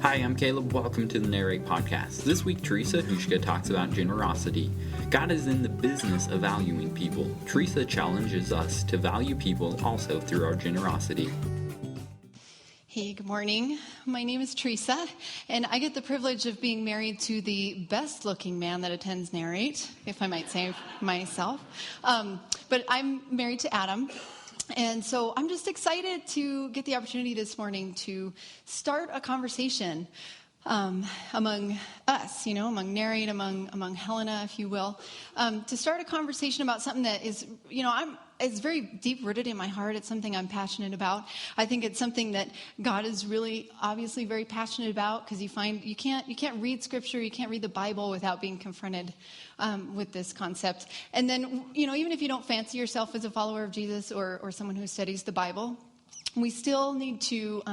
Hi, I'm Caleb. Welcome to the Narrate podcast. This week, Theresa Huschka talks about generosity. God is in the business of valuing people. Theresa challenges us to value people also through our generosity. Hey, good morning. My name is Theresa, and I get the privilege of being married to the best-looking man that attends Narrate, if I might say myself. But I'm married to Adam. And so I'm just excited to get the opportunity this morning to start a conversation among us, among Narrate, among Helena, if you will, to start a conversation about something that is, it's very deep-rooted in my heart. It's something I'm passionate about. I think it's something that God is really obviously very passionate about, because you can't read Scripture, you can't read the Bible without being confronted with this concept. And then, even if you don't fancy yourself as a follower of Jesus or someone who studies the Bible, we still need to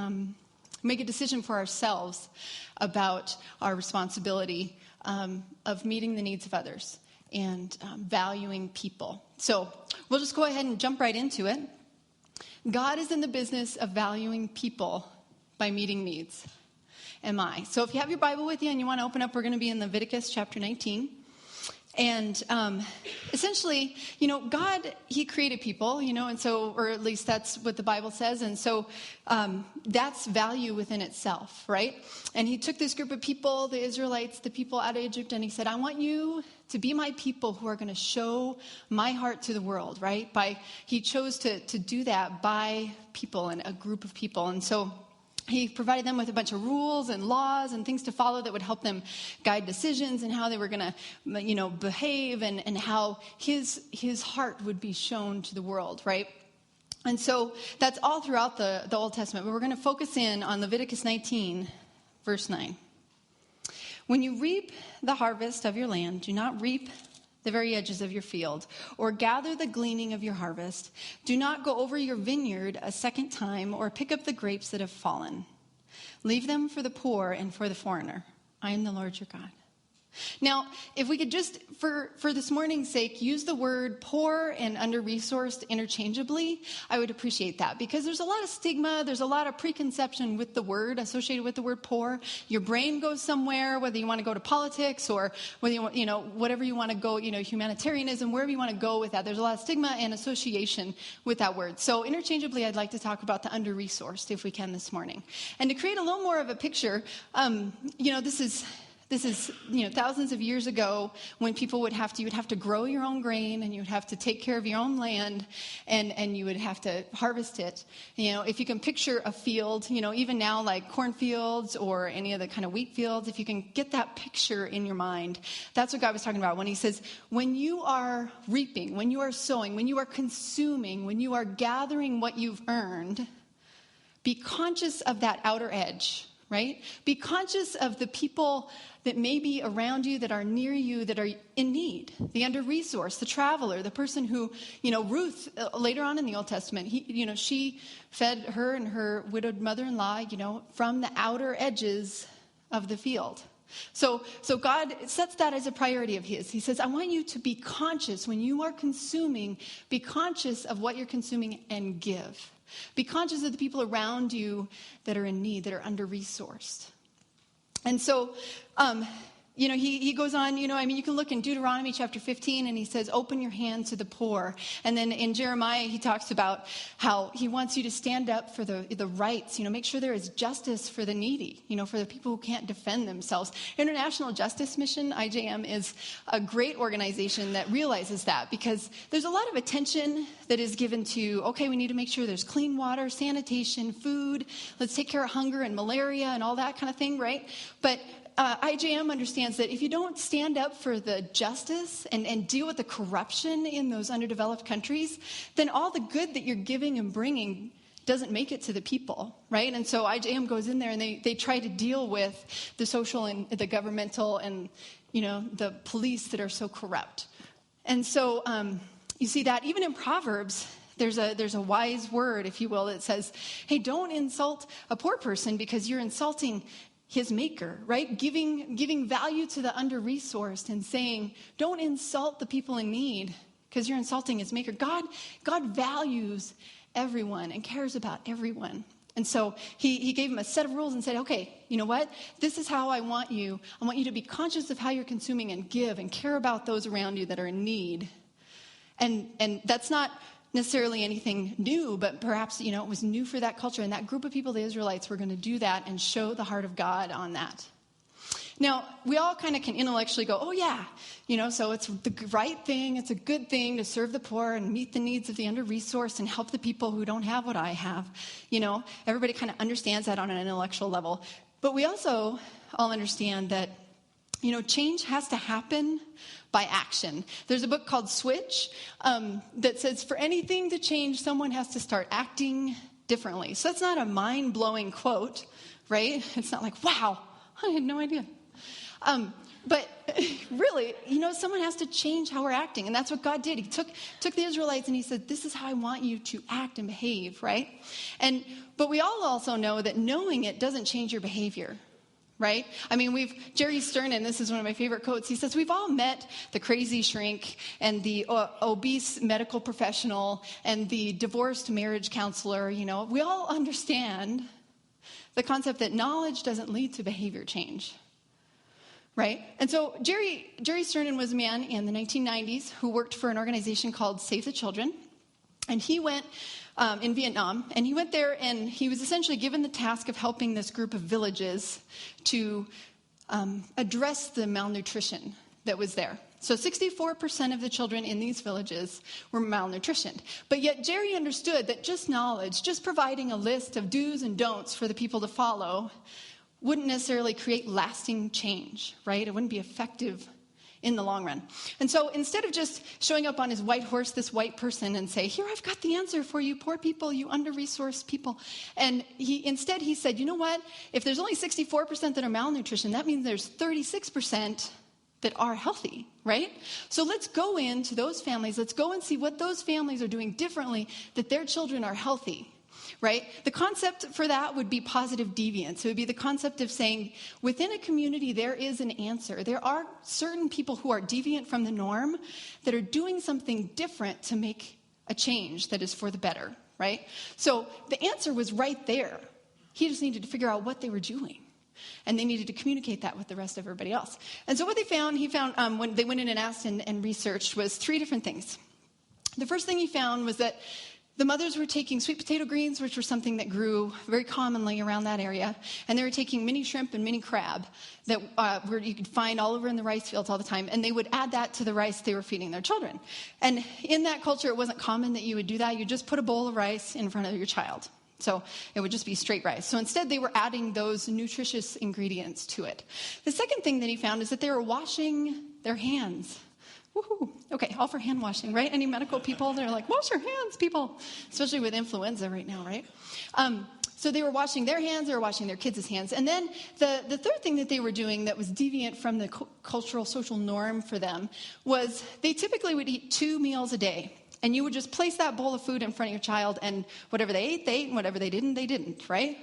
make a decision for ourselves about our responsibility of meeting the needs of others and valuing people. So we'll just go ahead and jump right into it. God is in the business of valuing people by meeting needs. Am I? So if you have your Bible with you and you want to open up, we're going to be in Leviticus chapter 19. And essentially, God, he created people, and so, or at least that's what the Bible says. And so that's value within itself, right? And he took this group of people, the Israelites, the people out of Egypt, and he said, I want you to be my people who are going to show my heart to the world, right? He chose to do that by people and a group of people. And so he provided them with a bunch of rules and laws and things to follow that would help them guide decisions and how they were going to, behave and how his heart would be shown to the world, right? And so that's all throughout the Old Testament. But we're going to focus in on Leviticus 19, verse 9. When you reap the harvest of your land, do not reap the very edges of your field, or gather the gleaning of your harvest. Do not go over your vineyard a second time, or pick up the grapes that have fallen. Leave them for the poor and for the foreigner. I am the Lord your God. Now, if we could just, for this morning's sake, use the word poor and under-resourced interchangeably, I would appreciate that. Because there's a lot of stigma, there's a lot of preconception with the word, associated with the word poor. Your brain goes somewhere, whether you want to go to politics or whether you want, whatever you want to go, humanitarianism, wherever you want to go with that. There's a lot of stigma and association with that word. So interchangeably, I'd like to talk about the under-resourced, if we can, this morning. And to create a little more of a picture, This is, thousands of years ago when people you would have to grow your own grain and you would have to take care of your own land and you would have to harvest it. If you can picture a field, even now like cornfields or any of the kind of wheat fields, if you can get that picture in your mind, that's what God was talking about when he says, when you are reaping, when you are sowing, when you are consuming, when you are gathering what you've earned, be conscious of that outer edge. Right? Be conscious of the people that may be around you, that are near you, that are in need. The under-resourced, the traveler, the person who, Ruth, later on in the Old Testament, she fed her and her widowed mother-in-law, from the outer edges of the field. So God sets that as a priority of his. He says, I want you to be conscious when you are consuming, be conscious of what you're consuming and give. Be conscious of the people around you that are in need, that are under-resourced. And so, he goes on, you can look in Deuteronomy chapter 15 and he says, open your hand to the poor. And then in Jeremiah, he talks about how he wants you to stand up for the rights, make sure there is justice for the needy, for the people who can't defend themselves. International Justice Mission, IJM, is a great organization that realizes that, because there's a lot of attention that is given to, okay, we need to make sure there's clean water, sanitation, food, let's take care of hunger and malaria and all that kind of thing, right? But IJM understands that if you don't stand up for the justice and deal with the corruption in those underdeveloped countries, then all the good that you're giving and bringing doesn't make it to the people, right? And so IJM goes in there and they try to deal with the social and the governmental and, the police that are so corrupt. And so you see that even in Proverbs, there's a wise word, if you will, that says, hey, don't insult a poor person because you're insulting his maker, right? Giving value to the under-resourced and saying, don't insult the people in need because you're insulting his maker. God values everyone and cares about everyone. And so he gave them a set of rules and said, okay, you know what? This is how I want you. I want you to be conscious of how you're consuming and give and care about those around you that are in need. And that's not necessarily anything new, but perhaps, it was new for that culture. And that group of people, the Israelites, were going to do that and show the heart of God on that. Now, we all kind of can intellectually go, oh, yeah, so it's the right thing. It's a good thing to serve the poor and meet the needs of the under-resourced and help the people who don't have what I have. Everybody kind of understands that on an intellectual level. But we also all understand that, change has to happen by action. There's a book called Switch that says for anything to change, someone has to start acting differently. So that's not a mind-blowing quote, right? It's not like, wow, I had no idea. But really, someone has to change how we're acting. And that's what God did. He took the Israelites and he said, this is how I want you to act and behave, right? But we all also know that knowing it doesn't change your behavior, right? I mean, Jerry Sternin, this is one of my favorite quotes. He says, we've all met the crazy shrink and the obese medical professional and the divorced marriage counselor. We all understand the concept that knowledge doesn't lead to behavior change. Right? And so Jerry Sternin was a man in the 1990s who worked for an organization called Save the Children. And he went in Vietnam, and he went there, and he was essentially given the task of helping this group of villages to address the malnutrition that was there. So 64% of the children in these villages were malnutritioned. But yet Jerry understood that just knowledge, just providing a list of do's and don'ts for the people to follow, wouldn't necessarily create lasting change, right? It wouldn't be effective in the long run. And so instead of just showing up on his white horse, this white person, and say, here, I've got the answer for you poor people, you under-resourced people. And he said, you know what? If there's only 64% that are malnutrition, that means there's 36% that are healthy, right? So let's go into those families. Let's go and see what those families are doing differently that their children are healthy. Right? The concept for that would be positive deviance. It would be the concept of saying within a community there is an answer. There are certain people who are deviant from the norm that are doing something different to make a change that is for the better. Right? So the answer was right there. He just needed to figure out what they were doing. And they needed to communicate that with the rest of everybody else. And so what he found when they went in and asked and researched was 3 different things. The first thing he found was that the mothers were taking sweet potato greens, which were something that grew very commonly around that area, and they were taking mini shrimp and mini crab that where you could find all over in the rice fields all the time, and they would add that to the rice they were feeding their children. And in that culture, it wasn't common that you would do that. You just put a bowl of rice in front of your child. So it would just be straight rice. So instead, they were adding those nutritious ingredients to it. The second thing that he found is that they were washing their hands. Woohoo. Okay, all for hand washing, right? Any medical people, they're like, wash your hands, people. Especially with influenza right now, right? So they were washing their hands, they were washing their kids' hands. And then the third thing that they were doing that was deviant from the cultural, social norm for them was they typically would eat 2 meals a day. And you would just place that bowl of food in front of your child, and whatever they ate, and whatever they didn't, right?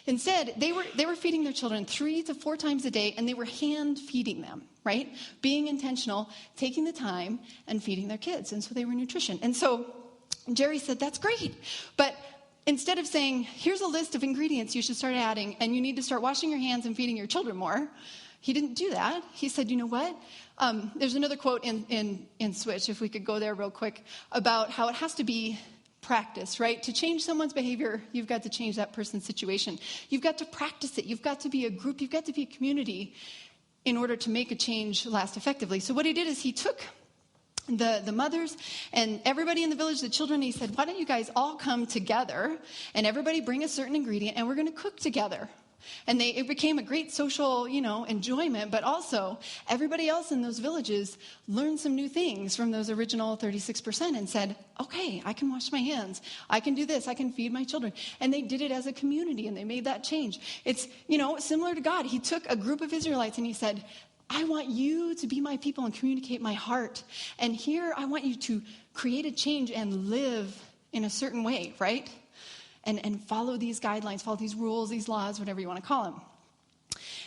Instead, they were feeding their children 3 to 4 times a day, and they were hand feeding them, right? Being intentional, taking the time, and feeding their kids. And so they were nutrition. And so Jerry said, that's great. But instead of saying, here's a list of ingredients you should start adding, and you need to start washing your hands and feeding your children more, he didn't do that. He said, you know what? There's another quote in Switch, if we could go there real quick, about how it has to be practice, right? To change someone's behavior, you've got to change that person's situation. You've got to practice it. You've got to be a group. You've got to be a community in order to make a change last effectively. So what he did is he took the mothers and everybody in the village, the children, and he said, why don't you guys all come together and everybody bring a certain ingredient and we're going to cook together. And it became a great social, enjoyment, but also everybody else in those villages learned some new things from those original 36% and said, okay, I can wash my hands. I can do this. I can feed my children. And they did it as a community, and they made that change. It's, similar to God. He took a group of Israelites and he said, I want you to be my people and communicate my heart. And here I want you to create a change and live in a certain way, right? And follow these guidelines, follow these rules, these laws, whatever you want to call them.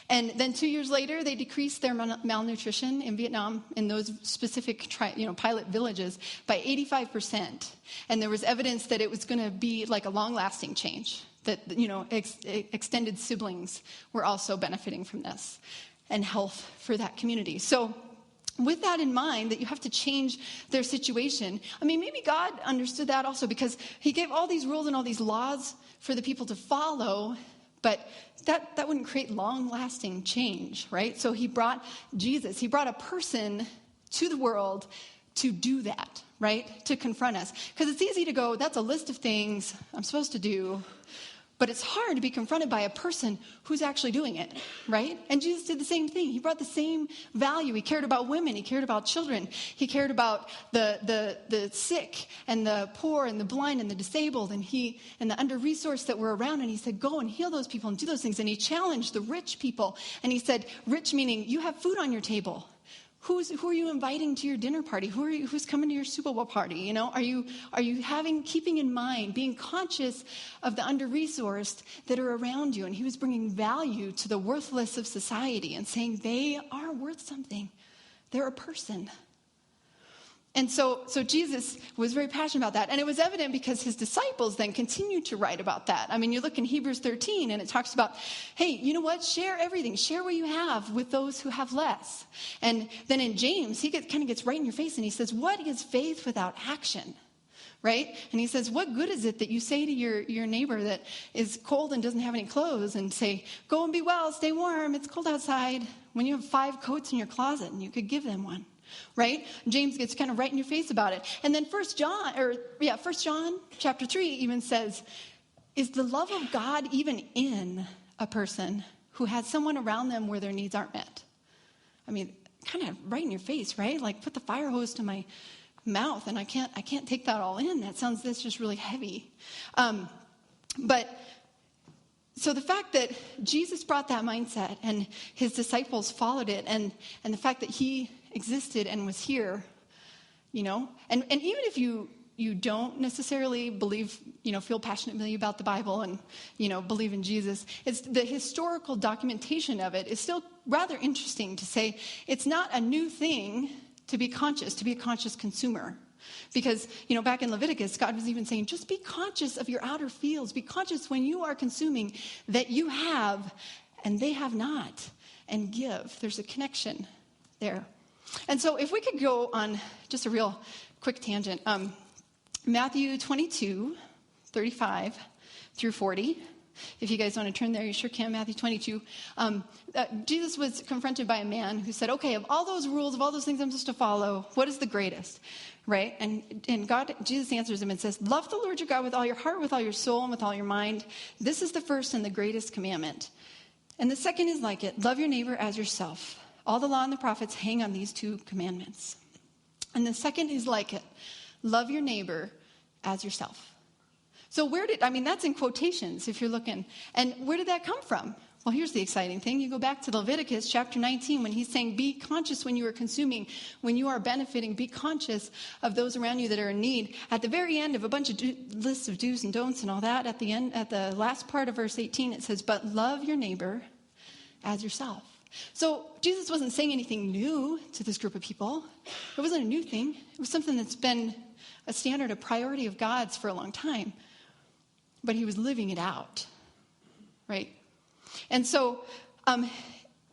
And then 2 years later, they decreased their malnutrition in Vietnam in those specific pilot villages by 85%. And there was evidence that it was going to be like a long-lasting change, that, extended siblings were also benefiting from this, and health for that community. So with that in mind, that you have to change their situation, maybe God understood that also, because he gave all these rules and all these laws for the people to follow, but that wouldn't create long-lasting change, right? So he brought Jesus. He brought a person to the world to do that, right? To confront us. Because it's easy to go, that's a list of things I'm supposed to do, but it's hard to be confronted by a person who's actually doing it, right? And Jesus did the same thing. He brought the same value. He cared about women. He cared about children. He cared about the sick and the poor and the blind and the disabled and the under-resourced that were around. And he said, go and heal those people and do those things. And he challenged the rich people. And he said, rich meaning you have food on your table. Who are you inviting to your dinner party? Who's coming to your Super Bowl party? Are you keeping in mind, being conscious of the under-resourced that are around you? And he was bringing value to the worthless of society and saying they are worth something. They're a person. And so Jesus was very passionate about that. And it was evident because his disciples then continued to write about that. You look in Hebrews 13 and it talks about, hey, you know what? Share everything. Share what you have with those who have less. And then in James, he kind of gets right in your face and he says, what is faith without action? Right? And he says, what good is it that you say to your neighbor that is cold and doesn't have any clothes and say, go and be well, stay warm, it's cold outside, when you have 5 coats in your closet and you could give them one? Right? James gets kind of right in your face about it. And then 1 John chapter 3 even says, is the love of God even in a person who has someone around them where their needs aren't met? Kind of right in your face, right? Like put the fire hose to my mouth and I can't take that all in. That's just really heavy. But so the fact that Jesus brought that mindset and his disciples followed it and the fact that he existed and was here, and even if you don't necessarily believe, feel passionately about the Bible and, believe in Jesus, it's the historical documentation of it is still rather interesting to say it's not a new thing to be a conscious consumer. Because, back in Leviticus, God was even saying, just be conscious of your outer fields. Be conscious when you are consuming that you have and they have not, and give. There's a connection there. And so if we could go on just a real quick tangent. Matthew 22, 35 through 40. If you guys want to turn there, you sure can. Matthew 22. Jesus was confronted by a man who said, okay, of all those rules, of all those things I'm supposed to follow, what is the greatest? Right? And Jesus answers him and says, love the Lord your God with all your heart, with all your soul, and with all your mind. This is the first and the greatest commandment. And the second is like it. Love your neighbor as yourself. All the law and the prophets hang on these 2 commandments. And the second is like it. Love your neighbor as yourself. So that's in quotations if you're looking. And where did that come from? Well, here's the exciting thing. You go back to Leviticus chapter 19 when he's saying, be conscious when you are consuming, when you are benefiting, be conscious of those around you that are in need. At the very end of a bunch of lists of do's and don'ts and all that, at the last part of verse 18, it says, but love your neighbor as yourself. So Jesus wasn't saying anything new to this group of people. It wasn't a new thing. It was something that's been a standard, a priority of God's for a long time. But he was living it out, right? And so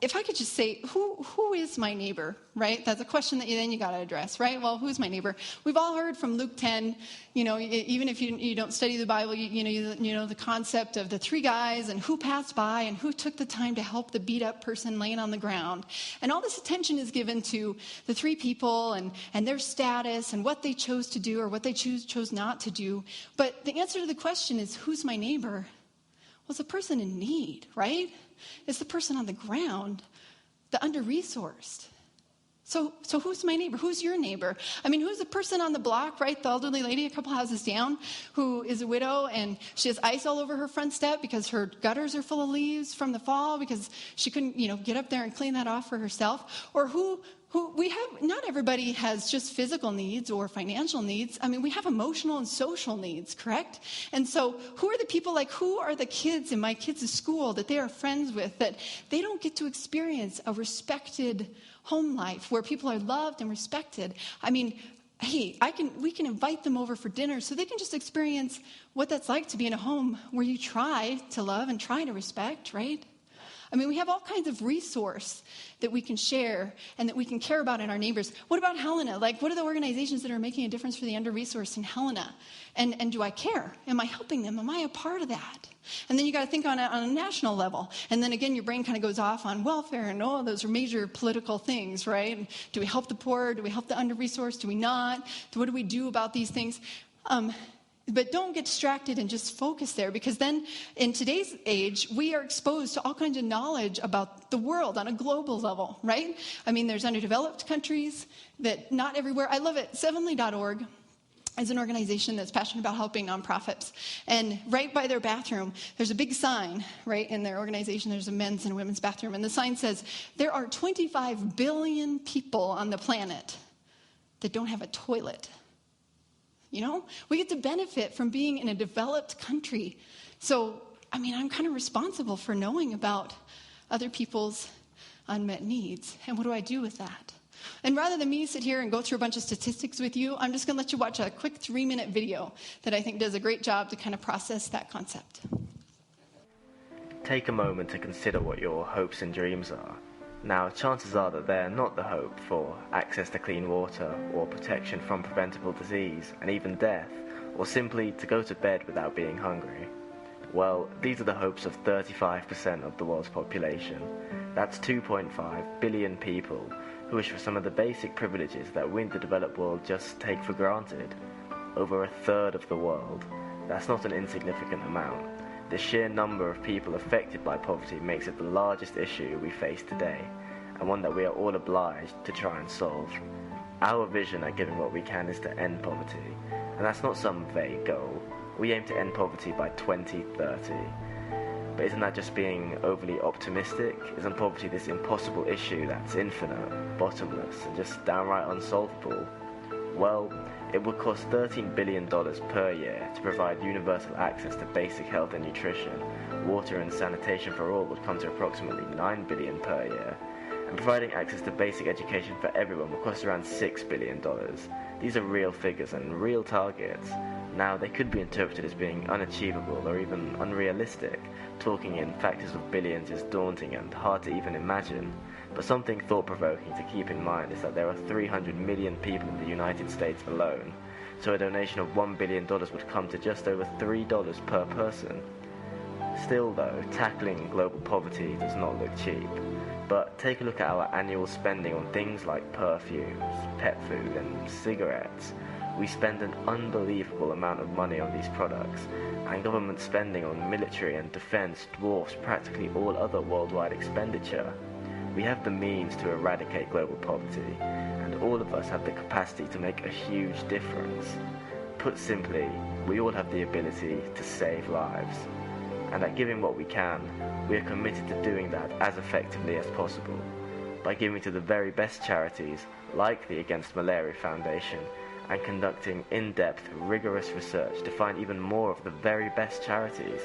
if I could just say, who is my neighbor, right? That's a question that you got to address, right? Well, who's my neighbor? We've all heard from Luke 10, even if you don't study the Bible, you know the concept of the 3 guys and who passed by and who took the time to help the beat up person laying on the ground. And all this attention is given to the 3 people and their status and what they chose to do or what they chose not to do. But the answer to the question is, who's my neighbor? Well, it's a person in need, right? It's the person on the ground, the under-resourced. So who's my neighbor? Who's your neighbor? Who's the person on the block, right? The elderly lady a couple houses down who is a widow and she has ice all over her front step because her gutters are full of leaves from the fall because she couldn't, get up there and clean that off for herself. Or who we have, not everybody has just physical needs or financial needs. We have emotional and social needs, correct? And so who are the people, who are the kids in my kids' school that they are friends with that they don't get to experience a respected home life where people are loved and respected? hey, we can invite them over for dinner so they can just experience what that's like to be in a home where you try to love and try to respect, right? I mean, we have all kinds of resource that we can share and that we can care about in our neighbors. What about Helena? Like, what are the organizations that are making a difference for the under-resourced in Helena? And do I care? Am I helping them? Am I a part of that? And then you got to think on a national level. And then again, your brain kind of goes off on welfare and those are major political things, right? Do we help the poor? Do we help the under-resourced? Do we not? What do we do about these things? But don't get distracted and just focus there, because then in today's age, we are exposed to all kinds of knowledge about the world on a global level, right? I mean, there's underdeveloped countries that not everywhere. I love it. Sevenly.org is an organization that's passionate about helping nonprofits. And right by their bathroom, there's a big sign, right? In their organization, there's a men's and women's bathroom. And the sign says, there are 25 billion people on the planet that don't have a toilet. You know, we get to benefit from being in a developed country. So, I mean, I'm kind of responsible for knowing about other people's unmet needs. And what do I do with that? And rather than me sit here and go through a bunch of statistics with you, I'm just going to let you watch a quick 3-minute video that I think does a great job to kind of process that concept. Take a moment to consider what your hopes and dreams are. Now, chances are that they're not the hope for access to clean water, or protection from preventable disease, and even death, or simply to go to bed without being hungry. Well, these are the hopes of 35% of the world's population. That's 2.5 billion people who wish for some of the basic privileges that we in the developed world just take for granted. Over a third of the world. That's not an insignificant amount. The sheer number of people affected by poverty makes it the largest issue we face today, and one that we are all obliged to try and solve. Our vision at Giving What We Can is to end poverty, and that's not some vague goal. We aim to end poverty by 2030. But isn't that just being overly optimistic? Isn't poverty this impossible issue that's infinite, bottomless, and just downright unsolvable? Well, it would cost $13 billion per year to provide universal access to basic health and nutrition. Water and sanitation for all would come to approximately $9 billion per year. And providing access to basic education for everyone would cost around $6 billion. These are real figures and real targets. Now, they could be interpreted as being unachievable or even unrealistic. Talking in factors of billions is daunting and hard to even imagine. But something thought-provoking to keep in mind is that there are 300 million people in the United States alone, so a donation of $1 billion would come to just over $3 per person. Still though, tackling global poverty does not look cheap. But take a look at our annual spending on things like perfumes, pet food and cigarettes. We spend an unbelievable amount of money on these products, and government spending on military and defense dwarfs practically all other worldwide expenditure. We have the means to eradicate global poverty, and all of us have the capacity to make a huge difference. Put simply, we all have the ability to save lives. And at Giving What We Can, we are committed to doing that as effectively as possible, by giving to the very best charities, like the Against Malaria Foundation, and conducting in-depth, rigorous research to find even more of the very best charities.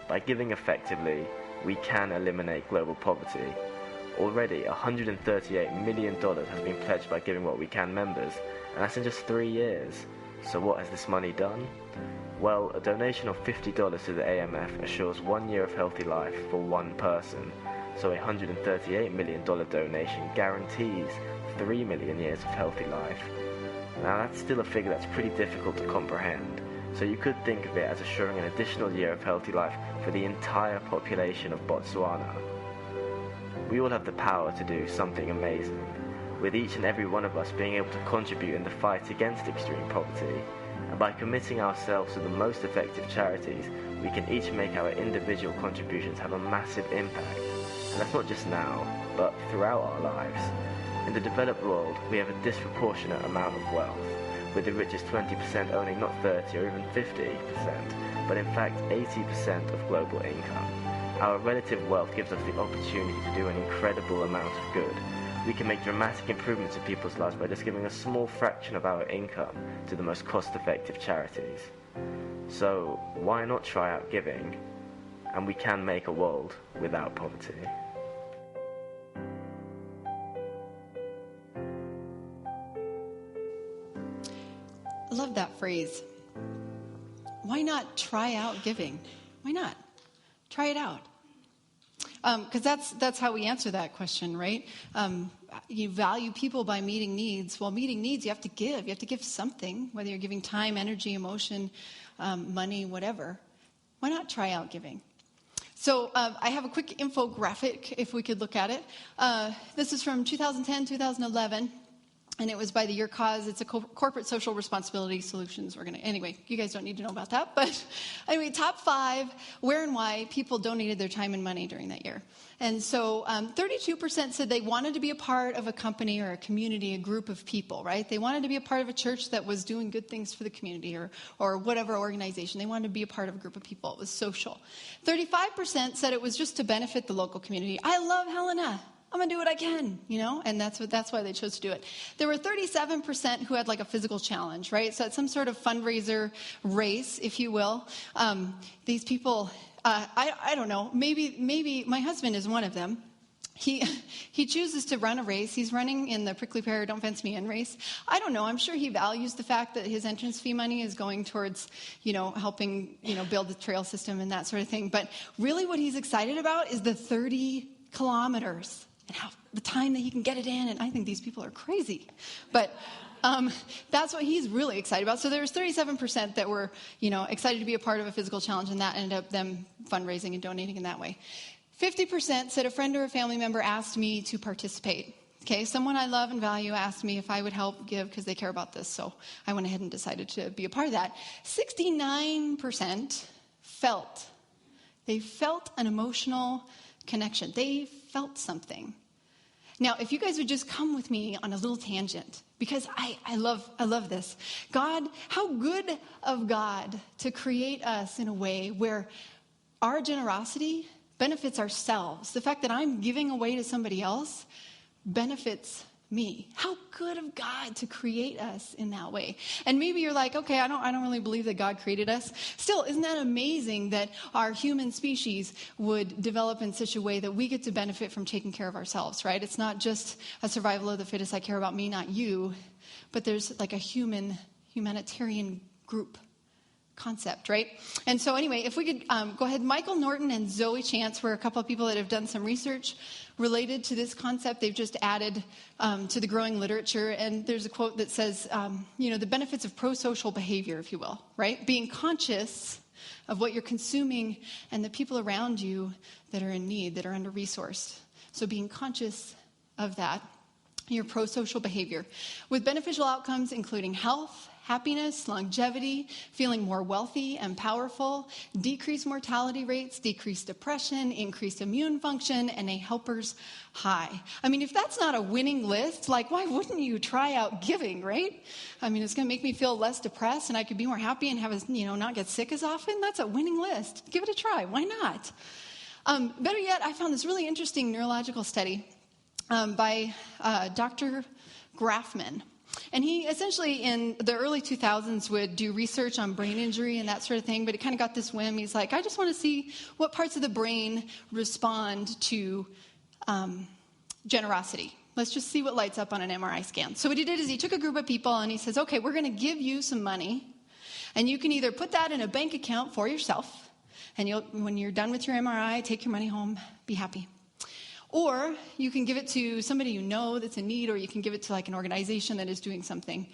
By giving effectively, we can eliminate global poverty. Already, $138 million has been pledged by Giving What We Can members, and that's in just 3 years. So what has this money done? Well, a donation of $50 to the AMF assures 1 year of healthy life for one person. So a $138 million donation guarantees 3 million years of healthy life. Now that's still a figure that's pretty difficult to comprehend. So you could think of it as assuring an additional year of healthy life for the entire population of Botswana. We all have the power to do something amazing, with each and every one of us being able to contribute in the fight against extreme poverty. And by committing ourselves to the most effective charities, we can each make our individual contributions have a massive impact. And that's not just now, but throughout our lives. In the developed world, we have a disproportionate amount of wealth, with the richest 20% owning not 30 or even 50%, but in fact 80% of global income. Our relative wealth gives us the opportunity to do an incredible amount of good. We can make dramatic improvements in people's lives by just giving a small fraction of our income to the most cost-effective charities. So why not try out giving? And we can make a world without poverty. love that phrase. Why not try out giving? Why not? Try it out. Because that's how we answer that question, right? You value people by meeting needs. Well, meeting needs, you have to give. You have to give something, whether you're giving time, energy, emotion, money, whatever. Why not try out giving? So I have a quick infographic, if we could look at it. This is from 2010, 2011. And it was by the Your Cause. It's a corporate social responsibility solutions. Anyway, you guys don't need to know about that. But anyway, top 5, where and why people donated their time and money during that year. And so 32% said they wanted to be a part of a company or a community, a group of people, right? They wanted to be a part of a church that was doing good things for the community or whatever organization. They wanted to be a part of a group of people. It was social. 35% said it was just to benefit the local community. I love Helena. I'm going to do what I can, and that's why they chose to do it. There were 37% who had like a physical challenge, right? So it's some sort of fundraiser race, if you will. These people, I don't know, maybe my husband is one of them. He chooses to run a race. He's running in the Prickly Pear Don't Fence Me In race. I don't know. I'm sure he values the fact that his entrance fee money is going towards, helping, build the trail system and that sort of thing. But really what he's excited about is the 30 kilometers. And the time that he can get it in, and I think these people are crazy. But that's what he's really excited about. So there was 37% that were, excited to be a part of a physical challenge, and that ended up them fundraising and donating in that way. 50% said a friend or a family member asked me to participate. Okay, someone I love and value asked me if I would help give because they care about this, so I went ahead and decided to be a part of that. 69% felt an emotional connection. They felt something. Now, if you guys would just come with me on a little tangent, because I love this. God, how good of God to create us in a way where our generosity benefits ourselves. The fact that I'm giving away to somebody else benefits me. How good of God to create us in that way. And maybe you're like, okay, I don't really believe that God created us. Still, isn't that amazing that our human species would develop in such a way that we get to benefit from taking care of ourselves, right? It's not just a survival of the fittest, I care about me, not you, but there's like a humanitarian group concept, right? And so anyway, if we could go ahead, Michael Norton and Zoe Chance were a couple of people that have done some research related to this concept. They've just added to the growing literature, and there's a quote that says, the benefits of pro-social behavior, if you will, right? Being conscious of what you're consuming and the people around you that are in need, that are under-resourced. So being conscious of that, your pro-social behavior, with beneficial outcomes including health, happiness, longevity, feeling more wealthy and powerful, decreased mortality rates, decreased depression, increased immune function, and a helper's high. I mean, if that's not a winning list, like, why wouldn't you try out giving, right? I mean, it's going to make me feel less depressed, and I could be more happy and have, not get sick as often. That's a winning list. Give it a try. Why not? Better yet, I found this really interesting neurological study by Dr. Grafman. And he essentially, in the early 2000s, would do research on brain injury and that sort of thing, but he kind of got this whim. He's like, I just want to see what parts of the brain respond to generosity. Let's just see what lights up on an MRI scan. So what he did is he took a group of people and he says, okay, we're going to give you some money, and you can either put that in a bank account for yourself, and when you're done with your MRI, take your money home, be happy. Or you can give it to somebody you know that's in need, or you can give it to like an organization that is doing something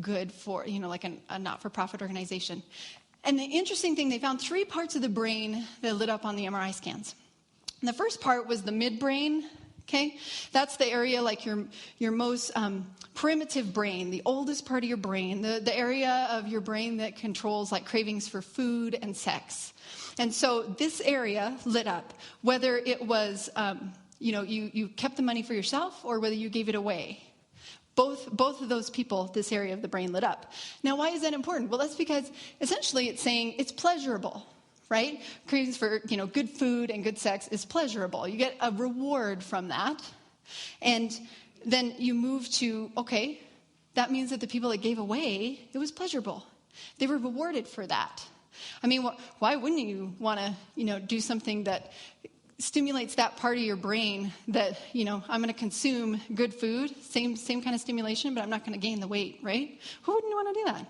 good for, like a not-for-profit organization. And the interesting thing, they found 3 parts of the brain that lit up on the MRI scans. And the first part was the midbrain, okay? That's the area like your most primitive brain, the oldest part of your brain, the area of your brain that controls like cravings for food and sex. And so this area lit up, whether it was... you kept the money for yourself or whether you gave it away. Both of those people, this area of the brain lit up. Now, why is that important? Well, that's because essentially it's saying it's pleasurable, right? Cravings for, good food and good sex is pleasurable. You get a reward from that. And then you move to, okay, that means that the people that gave away, it was pleasurable. They were rewarded for that. I mean, why wouldn't you want to, do something that stimulates that part of your brain that, I'm going to consume good food, same kind of stimulation, but I'm not going to gain the weight, right? Who wouldn't want to do that?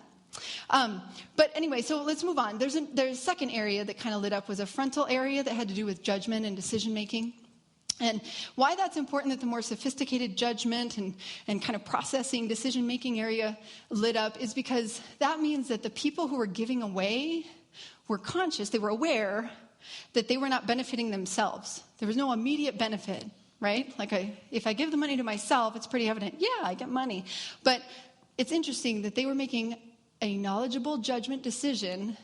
But anyway, so let's move on. There's a second area that kind of lit up was a frontal area that had to do with judgment and decision making. And why that's important that the more sophisticated judgment and kind of processing, decision-making area lit up is because that means that the people who were giving away were conscious, they were aware that they were not benefiting themselves. There was no immediate benefit, right? Like if I give the money to myself, it's pretty evident, yeah, I get money. But it's interesting that they were making a knowledgeable judgment decision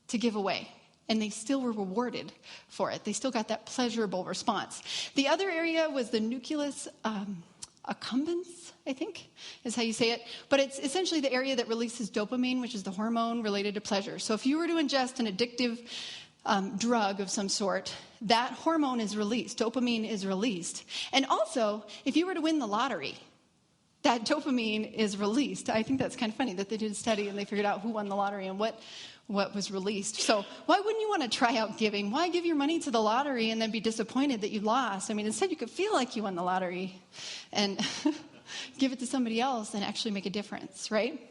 to give away. And they still were rewarded for it. They still got that pleasurable response. The other area was the nucleus accumbens, I think, is how you say it. But it's essentially the area that releases dopamine, which is the hormone related to pleasure. So if you were to ingest an addictive drug of some sort, that hormone is released. Dopamine is released. And also, if you were to win the lottery, that dopamine is released. I think that's kind of funny that they did a study and they figured out who won the lottery and what was released. So why wouldn't you want to try out giving? Why give your money to the lottery and then be disappointed that you lost? I mean, instead you could feel like you won the lottery and give it to somebody else and actually make a difference, right?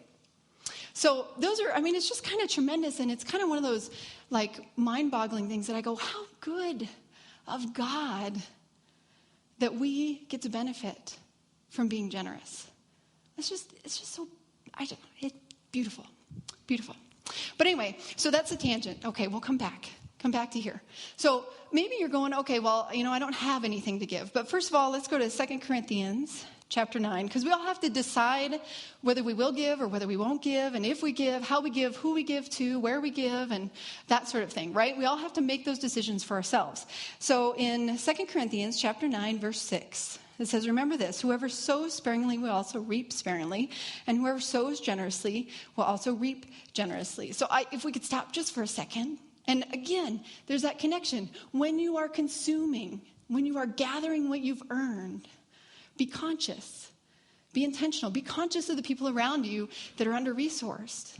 So those are, I mean, it's just kind of tremendous, and it's kind of one of those like mind-boggling things that I go, how good of God that we get to benefit from being generous. It's just so, it's beautiful, beautiful. But anyway, so that's a tangent. Okay, we'll come back to here. So maybe you're going, okay, well, I don't have anything to give. But first of all, let's go to 2 Corinthians chapter 9, because we all have to decide whether we will give or whether we won't give, and if we give, how we give, who we give to, where we give, and that sort of thing, right? We all have to make those decisions for ourselves. So in 2 Corinthians chapter 9, verse 6, it says, remember this, whoever sows sparingly will also reap sparingly, and whoever sows generously will also reap generously. So if we could stop just for a second, and again, there's that connection. When you are consuming, when you are gathering what you've earned, be conscious, be intentional, be conscious of the people around you that are under-resourced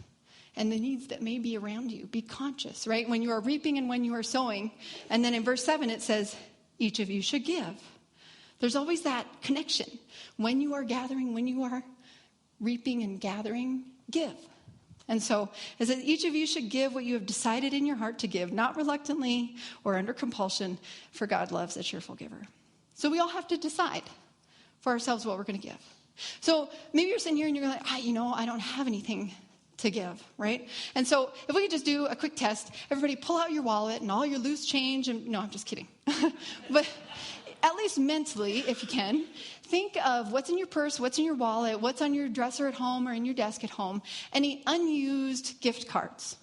and the needs that may be around you. Be conscious, right? When you are reaping and when you are sowing. And then in verse 7, it says, each of you should give. There's always that connection. When you are gathering, when you are reaping and gathering, give. And so it says, each of you should give what you have decided in your heart to give, not reluctantly or under compulsion, for God loves a cheerful giver. So we all have to decide for ourselves what we're going to give. So maybe you're sitting here and you're like, I don't have anything to give, right? And so if we could just do a quick test, everybody pull out your wallet and all your loose change. And no, I'm just kidding. But at least mentally, if you can, think of what's in your purse, what's in your wallet, what's on your dresser at home or in your desk at home, any unused gift cards,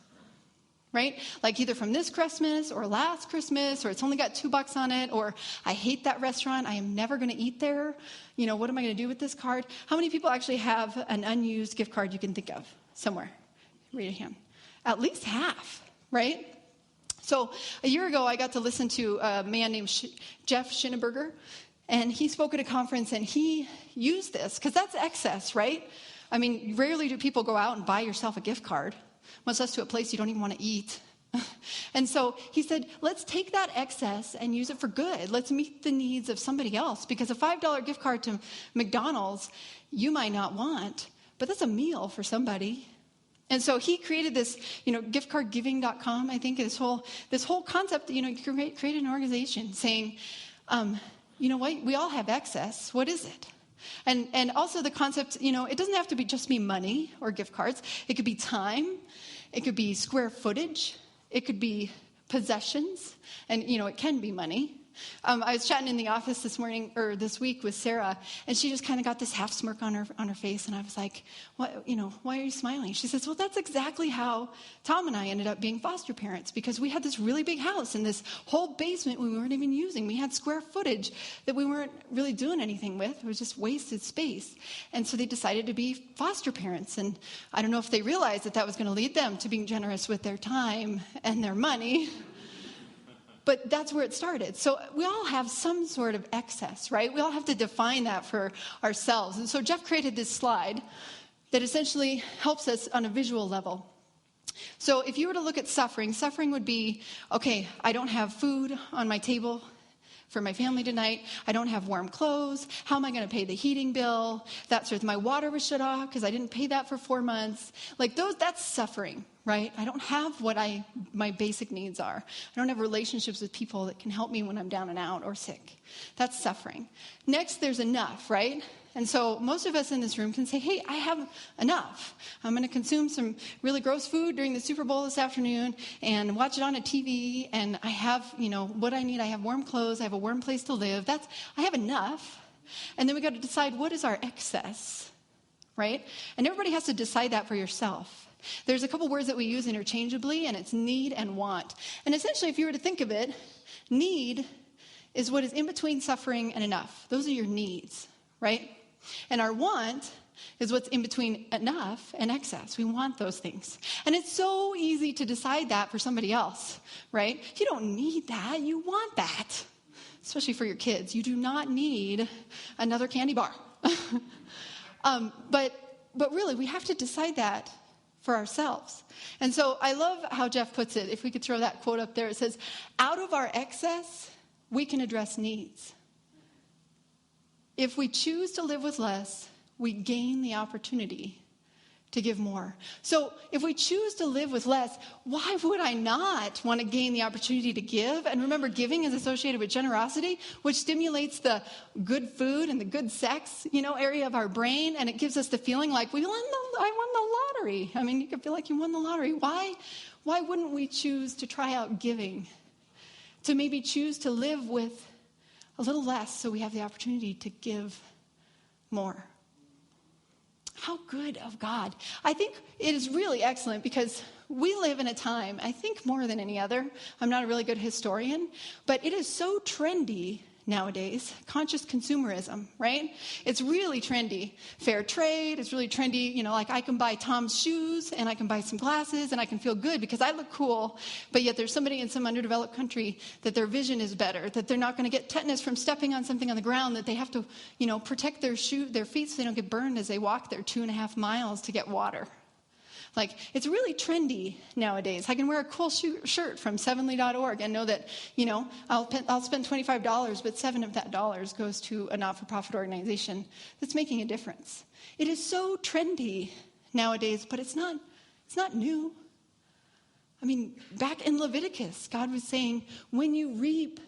right? Like either from this Christmas or last Christmas, or it's only got $2 on it, or I hate that restaurant, I am never going to eat there. What am I going to do with this card? How many people actually have an unused gift card you can think of somewhere? Raise your hand. At least half, right? So a year ago, I got to listen to a man named Jeff Schinneberger, and he spoke at a conference, and he used this, because that's excess, right? I mean, rarely do people go out and buy yourself a gift card, much less to a place you don't even want to eat. And so he said, let's take that excess and use it for good. Let's meet the needs of somebody else, because a $5 gift card to McDonald's you might not want, but that's a meal for somebody. And so he created this, giftcardgiving.com, I think, this whole concept, you create an organization saying, you know what, we all have excess. What is it? And also the concept, it doesn't have to just be money or gift cards. It could be time. It could be square footage. It could be possessions. And, it can be money. I was chatting in the office this week with Sarah, and she just kind of got this half smirk on her face, and I was like, "What? Why are you smiling?" She says, "Well, that's exactly how Tom and I ended up being foster parents, because we had this really big house and this whole basement we weren't even using. We had square footage that we weren't really doing anything with. It was just wasted space, and so they decided to be foster parents. And I don't know if they realized that was going to lead them to being generous with their time and their money." But that's where it started. So we all have some sort of excess, right? We all have to define that for ourselves. And so Jeff created this slide that essentially helps us on a visual level. So if you were to look at suffering would be, okay, I don't have food on my table. for my family tonight. I don't have warm clothes. How am I going to pay the heating bill? That's with my water was shut off because I didn't pay that for 4 months. Like that's suffering, right? I don't have what my basic needs are. I don't have relationships with people that can help me when I'm down and out or sick. That's suffering. Next, there's enough, right? And so most of us in this room can say, hey, I have enough. I'm going to consume some really gross food during the Super Bowl this afternoon and watch it on a TV, and I have, what I need. I have warm clothes. I have a warm place to live. I have enough. And then we got to decide, what is our excess, right? And everybody has to decide that for yourself. There's a couple words that we use interchangeably, and it's need and want. And essentially, if you were to think of it, need is what is in between suffering and enough. Those are your needs, right? And our want is what's in between enough and excess. We want those things. And it's so easy to decide that for somebody else, right? You don't need that. You want that. Especially for your kids. You do not need another candy bar. But really, we have to decide that for ourselves. And so I love how Jeff puts it. If we could throw that quote up there, it says, out of our excess, we can address needs. If we choose to live with less, we gain the opportunity to give more. So if we choose to live with less, why would I not want to gain the opportunity to give? And remember, giving is associated with generosity, which stimulates the good food and the good sex, area of our brain. And it gives us the feeling like I won the lottery. I mean, you can feel like you won the lottery. Why wouldn't we choose to try out giving? To maybe choose to live with a little less so we have the opportunity to give more. How good of God. I think it is really excellent because we live in a time, I think more than any other, I'm not a really good historian, but it is so trendy nowadays, conscious consumerism, right? It's really trendy. Fair trade, it's really trendy, like I can buy Tom's shoes and I can buy some glasses and I can feel good because I look cool, but yet there's somebody in some underdeveloped country that their vision is better, that they're not going to get tetanus from stepping on something on the ground, that they have to, protect their feet so they don't get burned as they walk their 2.5 miles to get water. Like, it's really trendy nowadays. I can wear a cool shirt from sevenly.org and know that, I'll spend $25, but $7 of that dollars goes to a not-for-profit organization that's making a difference. It is so trendy nowadays, but it's not new. I mean, back in Leviticus, God was saying, when you reap,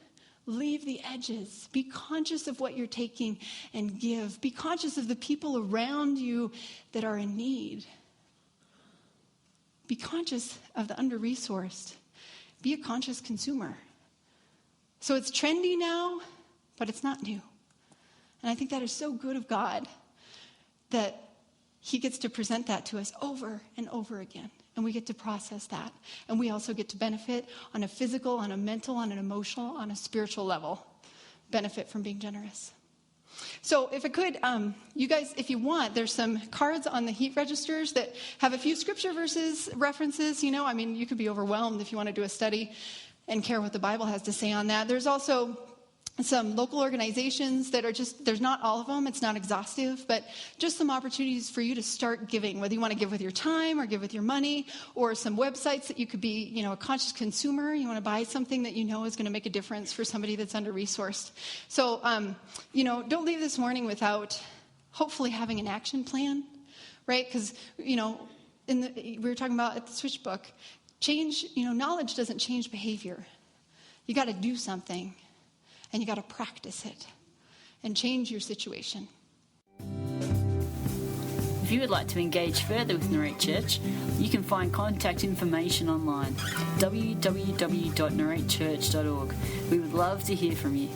leave the edges. Be conscious of what you're taking and give. Be conscious of the people around you that are in need. Be conscious of the under-resourced. Be a conscious consumer. So it's trendy now, but it's not new. And I think that is so good of God that he gets to present that to us over and over again. And we get to process that. And we also get to benefit on a physical, on a mental, on an emotional, on a spiritual level. Benefit from being generous. So if I could, you guys, if you want, there's some cards on the heat registers that have a few scripture references, you could be overwhelmed if you want to do a study and care what the Bible has to say on that. There's also some local organizations that are there's not all of them, it's not exhaustive, but just some opportunities for you to start giving, whether you want to give with your time or give with your money, or some websites that you could be, a conscious consumer. You want to buy something that is going to make a difference for somebody that's under-resourced. So, don't leave this morning without hopefully having an action plan, right? Because, we were talking about at the Switch book, change, knowledge doesn't change behavior. You got to do something. And you got to practice it and change your situation. If you would like to engage further with Narrate Church, you can find contact information online, www.narratechurch.org. We would love to hear from you.